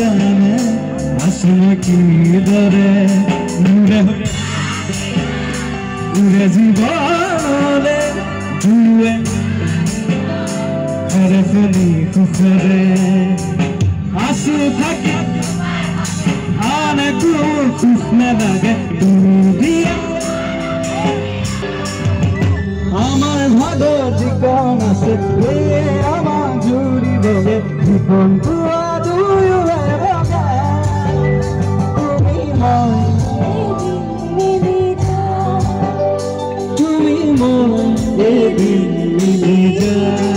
জানে আসলে কি দরে উড়ে উড়ে জীবনলে জুয়ে ঘরে ফেলি কুখরে আসু থাকি আনে কুখ না লাগে ডুবিয়া আমার ভাগ জীবন আছে আমার জুড়ি দেবে জীবন তুমি মন এদিন মিলে যায়